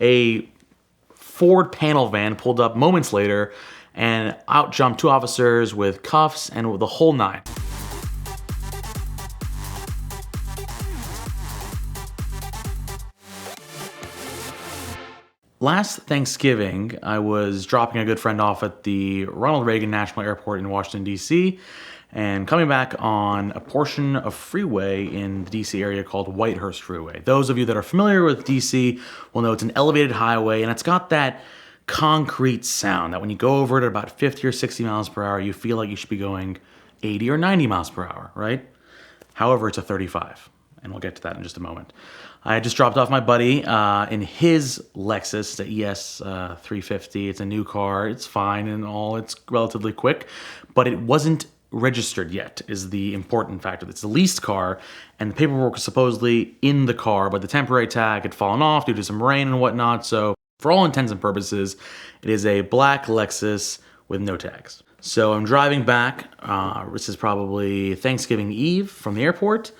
a Ford panel van pulled up moments later, and out jumped 2 officers with cuffs and the whole nine. Last Thanksgiving, I was dropping a good friend off at the Ronald Reagan National Airport in Washington, D.C., and coming back on a portion of freeway in the D.C. area called Whitehurst Freeway. Those of you that are familiar with D.C. will know it's an elevated highway, and it's got that concrete sound that when you go over it at about 50 or 60 miles per hour, you feel like you should be going 80 or 90 miles per hour, right? However, it's a 35, and we'll get to that in just a moment. I just dropped off my buddy in his Lexus, the ES 350. It's a new car. It's fine and all. It's relatively quick, but it wasn't registered yet is the important factor. It's the leased car, and the paperwork was supposedly in the car, but the temporary tag had fallen off due to some rain and whatnot. So for all intents and purposes, it is a black Lexus with no tags. So I'm driving back. This is probably Thanksgiving Eve from the airport,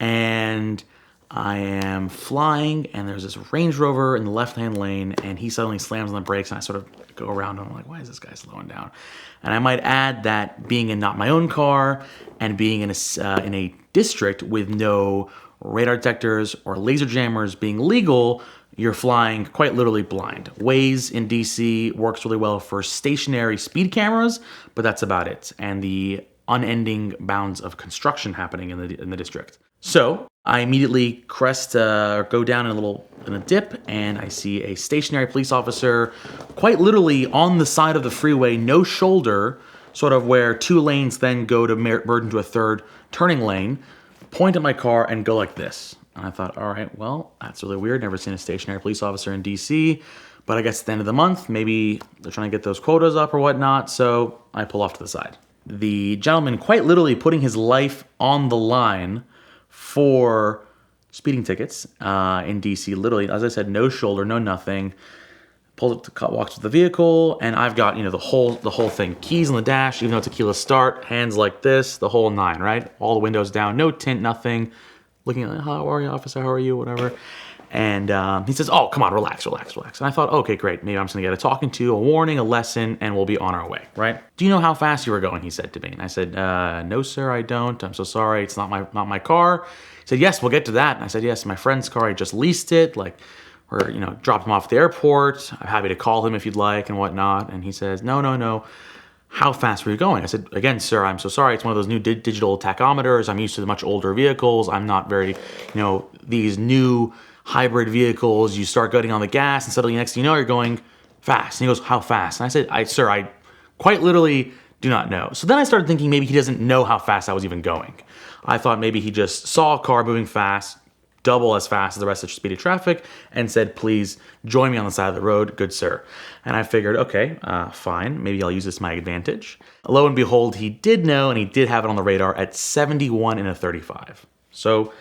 and I am flying, and there's this Range Rover in the left-hand lane, and he suddenly slams on the brakes, and I sort of go around, and I'm like, why is this guy slowing down? And I might add that being in not my own car, and being in a district with no radar detectors or laser jammers being legal, you're flying quite literally blind. Waze in DC works really well for stationary speed cameras, but that's about it. And the unending bounds of construction happening in the district. So I immediately go down in a dip, and I see a stationary police officer quite literally on the side of the freeway, no shoulder, sort of where 2 lanes then go to merge into a third turning lane, point at my car and go like this. And I thought, all right, well, that's really weird. Never seen a stationary police officer in DC, but I guess at the end of the month, maybe they're trying to get those quotas up or whatnot. So I pull off to the side. The gentleman quite literally putting his life on the line for speeding tickets in DC. Literally, as I said, no shoulder, no nothing. Walks to the vehicle, and I've got the whole thing. Keys on the dash, even though it's a keyless start. Hands like this, the whole nine, right? All the windows down, no tint, nothing. Looking at, how are you, officer? How are you? Whatever. And he says, "Oh, come on, relax." And I thought, okay, great. Maybe I'm just gonna get a talking to, a warning, a lesson, and we'll be on our way, right? "Do you know how fast you were going?" he said to me. And I said, "No, sir, I don't. I'm so sorry. It's not my car." He said, "Yes, we'll get to that." And I said, "Yes, my friend's car. I just leased it. Or dropped him off at the airport. I'm happy to call him if you'd like and whatnot." And he says, No. How fast were you going? I said, "Again, sir, I'm so sorry. It's one of those new digital tachometers. I'm used to the much older vehicles. I'm not very, these new hybrid vehicles, you start getting on the gas and suddenly next thing you know, you're going fast." And he goes, "How fast?" And I said, Sir, I quite literally do not know." So then I started thinking maybe he doesn't know how fast I was even going. I thought maybe he just saw a car moving fast, double as fast as the rest of the speed of traffic, and said, "Please join me on the side of the road, good sir." And I figured, okay, fine, maybe I'll use this to my advantage. Lo and behold, he did know, and he did have it on the radar at 71 in a 35. So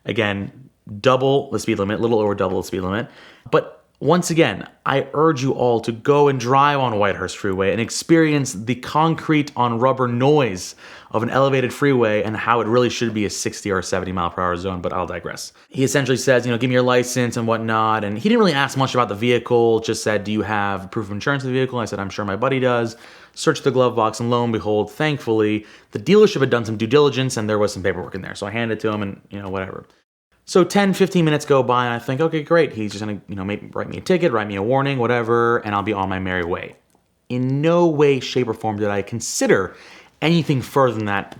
again, double the speed limit, a little over double the speed limit. But once again, I urge you all to go and drive on Whitehurst Freeway and experience the concrete on rubber noise of an elevated freeway and how it really should be a 60 or 70 mile per hour zone, but I'll digress. He essentially says, "Give me your license and whatnot." And he didn't really ask much about the vehicle, just said, "Do you have proof of insurance of the vehicle?" I said, "I'm sure my buddy does." Searched the glove box, and lo and behold, thankfully, the dealership had done some due diligence and there was some paperwork in there. So I handed it to him and, whatever. So 10, 15 minutes go by, and I think, okay, great. He's just going to, maybe write me a ticket, write me a warning, whatever, and I'll be on my merry way. In no way, shape, or form did I consider anything further than that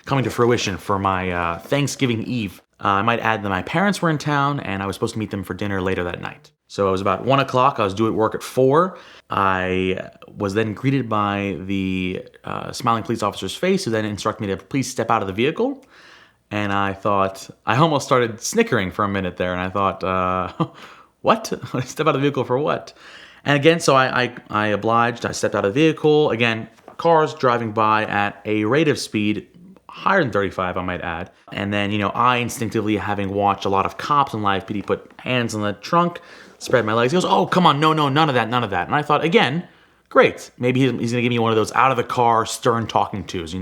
coming to fruition for my Thanksgiving Eve. I might add that my parents were in town, and I was supposed to meet them for dinner later that night. So it was about 1 o'clock. I was due at work at 4. I was then greeted by the smiling police officer's face, who then instructed me to please step out of the vehicle. And I thought, I almost started snickering for a minute there, and I thought, what? Step out of the vehicle for what? And again, so I obliged. I stepped out of the vehicle. Again, cars driving by at a rate of speed higher than 35, I might add. And then, I instinctively, having watched a lot of cops and live PD, put hands on the trunk, spread my legs. He goes, "Oh, come on, no, none of that. And I thought, again, Great. Maybe he's going to give me one of those out of the car, stern talking tos,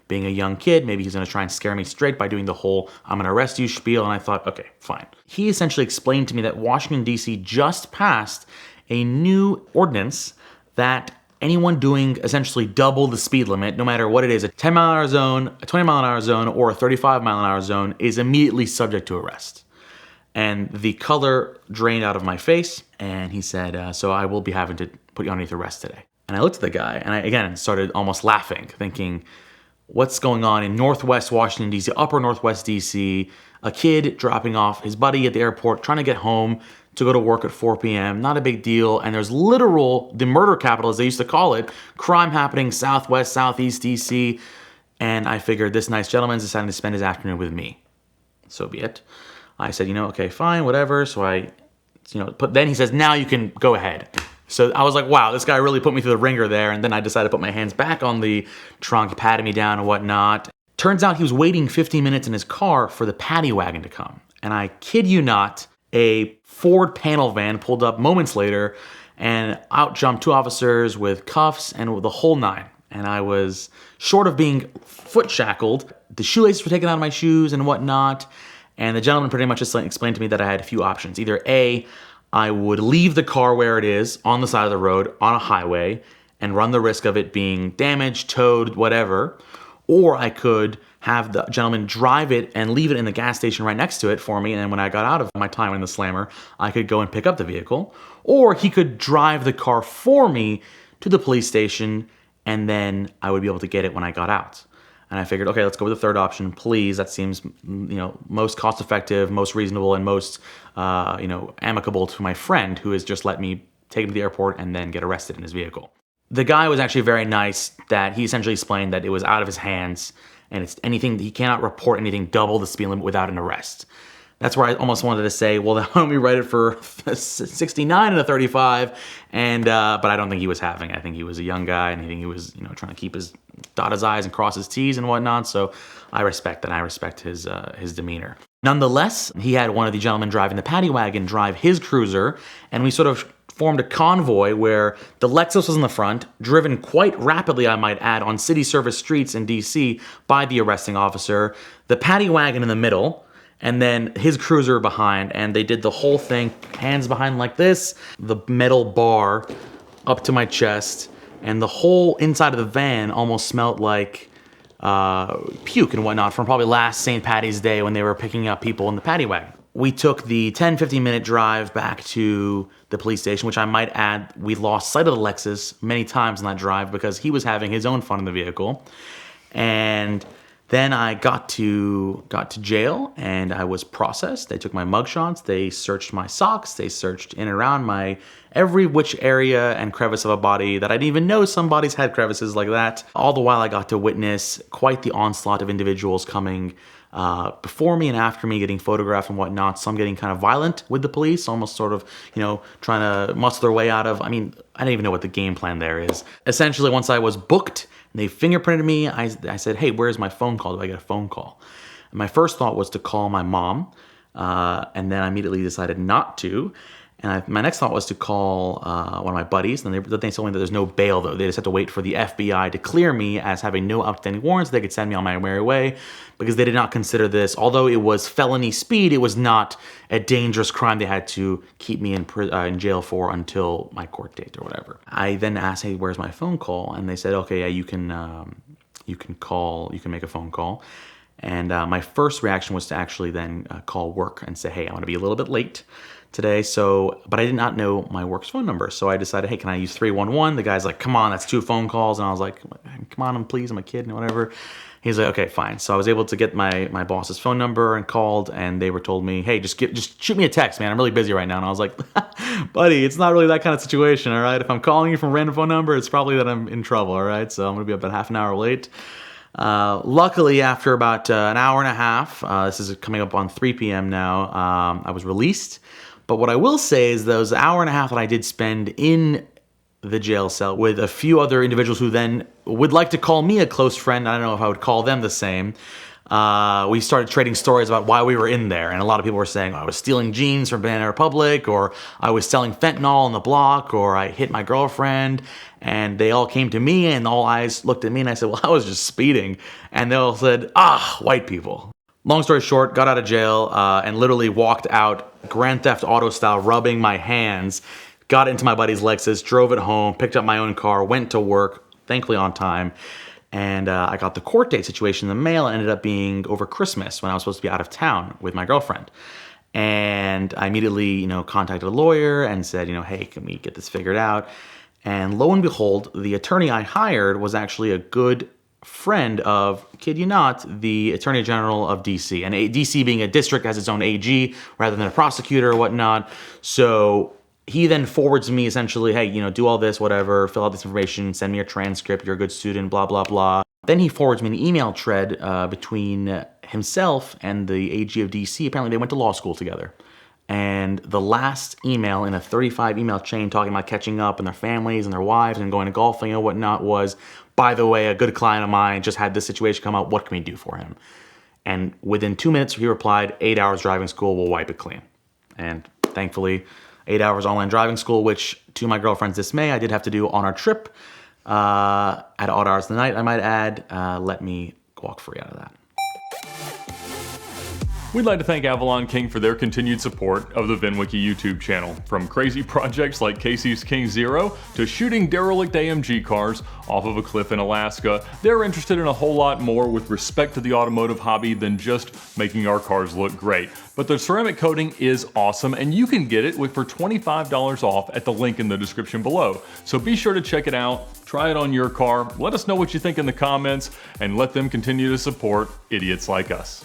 being a young kid. Maybe he's going to try and scare me straight by doing the whole I'm going to arrest you spiel. And I thought, okay, fine. He essentially explained to me that Washington, D.C. just passed a new ordinance that anyone doing essentially double the speed limit, no matter what it is, a 10-mile-an-hour zone, a 20-mile-an-hour zone, or a 35-mile-an-hour zone, is immediately subject to arrest. And the color drained out of my face, and he said, so I will be having to put you underneath arrest today. And I looked at the guy, and I, again, started almost laughing, thinking, what's going on in Northwest Washington, D.C., upper Northwest D.C., a kid dropping off his buddy at the airport, trying to get home to go to work at 4 p.m., not a big deal, and there's the murder capital, as they used to call it, crime happening Southwest, Southeast D.C., and I figured this nice gentleman's deciding to spend his afternoon with me. So be it. I said, okay, fine, whatever. So but then he says, now you can go ahead. So I was like, wow, this guy really put me through the ringer there. And then I decided to put my hands back on the trunk, patted me down and whatnot. Turns out he was waiting 15 minutes in his car for the paddy wagon to come. And I kid you not, a Ford panel van pulled up moments later, and out jumped 2 officers with cuffs and the whole 9. And I was, short of being foot shackled, the shoelaces were taken out of my shoes and whatnot. And the gentleman pretty much just explained to me that I had a few options. Either A, I would leave the car where it is on the side of the road on a highway and run the risk of it being damaged, towed, whatever. Or I could have the gentleman drive it and leave it in the gas station right next to it for me. And then when I got out of my time in the slammer, I could go and pick up the vehicle. Or he could drive the car for me to the police station, and then I would be able to get it when I got out. And I figured, okay, let's go with the third option, please. That seems, most cost-effective, most reasonable, and most, amicable to my friend who has just let me take him to the airport and then get arrested in his vehicle. The guy was actually very nice, that he essentially explained that it was out of his hands, and it's anything, he cannot report anything double the speed limit without an arrest. That's where I almost wanted to say, well, then why don't we write it for 69 and a 35? And but I don't think he was having. I think he was a young guy, and I think he was, trying to keep dot his I's and cross his T's and whatnot. So I respect that. I respect his demeanor. Nonetheless, he had one of the gentlemen driving the paddy wagon drive his cruiser, and we sort of formed a convoy where the Lexus was in the front, driven quite rapidly, I might add, on city service streets in DC by the arresting officer, the paddy wagon in the middle, and then his cruiser behind, and they did the whole thing, hands behind like this, the metal bar up to my chest, and the whole inside of the van almost smelled like puke and whatnot from probably last St. Paddy's Day when they were picking up people in the paddy wagon. We took the 10-15 minute drive back to the police station, which I might add, we lost sight of the Lexus many times on that drive because he was having his own fun in the vehicle. And then I got to jail, and I was processed. They took my mugshots, they searched my socks, they searched in and around my every which area and crevice of a body that I didn't even know some bodies had crevices like that. All the while I got to witness quite the onslaught of individuals coming before me and after me, getting photographed and whatnot. Some getting kind of violent with the police, almost sort of, trying to muscle their way out of, I don't even know what the game plan there is. Essentially, once I was booked, they fingerprinted me. I said, hey, where's my phone call? Do I get a phone call? And my first thought was to call my mom, and then I immediately decided not to. And my next thought was to call one of my buddies. And they told me that there's no bail, though. They just had to wait for the FBI to clear me as having no outstanding warrants. They could send me on my merry way because they did not consider this. Although it was felony speed, it was not a dangerous crime they had to keep me in jail for until my court date or whatever. I then asked, hey, where's my phone call? And they said, okay, yeah, you can make a phone call. And my first reaction was to actually then call work and say, hey, I'm going to be a little bit late today, but I did not know my work's phone number. So I decided, hey, can I use 311? The guy's like, come on, that's 2 phone calls. And I was like, come on, please, I'm a kid and whatever. He's like, okay, fine. So I was able to get my boss's phone number and called, and they told me, hey, just shoot me a text, man. I'm really busy right now. And I was like, buddy, it's not really that kind of situation, all right? If I'm calling you from a random phone number, it's probably that I'm in trouble, all right? So I'm going to be about half an hour late. Luckily, after about an hour and a half, this is coming up on 3 p.m. now, I was released. But what I will say is those hour and a half that I did spend in the jail cell with a few other individuals who then would like to call me a close friend, I don't know if I would call them the same, we started trading stories about why we were in there. And a lot of people were saying, I was stealing jeans from Banana Republic, or I was selling fentanyl on the block, or I hit my girlfriend. And they all came to me and all eyes looked at me and I said, well, I was just speeding. And they all said, white people. Long story short, got out of jail and literally walked out Grand Theft Auto style, rubbing my hands, got into my buddy's Lexus, drove it home, picked up my own car, went to work, thankfully on time. And I got the court date situation in the mail. It ended up being over Christmas when I was supposed to be out of town with my girlfriend. And I immediately, contacted a lawyer and said, hey, can we get this figured out? And lo and behold, the attorney I hired was actually a good friend of, kid you not, the Attorney General of DC. And DC being a district has its own AG rather than a prosecutor or whatnot. So he then forwards me essentially, hey, do all this, whatever, fill out this information, send me your transcript, you're a good student, blah, blah, blah. Then he forwards me an email thread between himself and the AG of DC. Apparently they went to law school together. And the last email in a 35 email chain talking about catching up and their families and their wives and going to golfing and whatnot was, by the way, a good client of mine just had this situation come up. What can we do for him? And within 2 minutes, he replied, 8 hours driving school, we'll wipe it clean. And thankfully, 8 hours online driving school, which to my girlfriend's dismay, I did have to do on our trip at odd hours of the night, I might add, let me walk free out of that. We'd like to thank Avalon King for their continued support of the VinWiki YouTube channel. From crazy projects like Casey's King Zero to shooting derelict AMG cars off of a cliff in Alaska, they're interested in a whole lot more with respect to the automotive hobby than just making our cars look great. But the ceramic coating is awesome and you can get it for $25 off at the link in the description below. So be sure to check it out, try it on your car, let us know what you think in the comments, and let them continue to support idiots like us.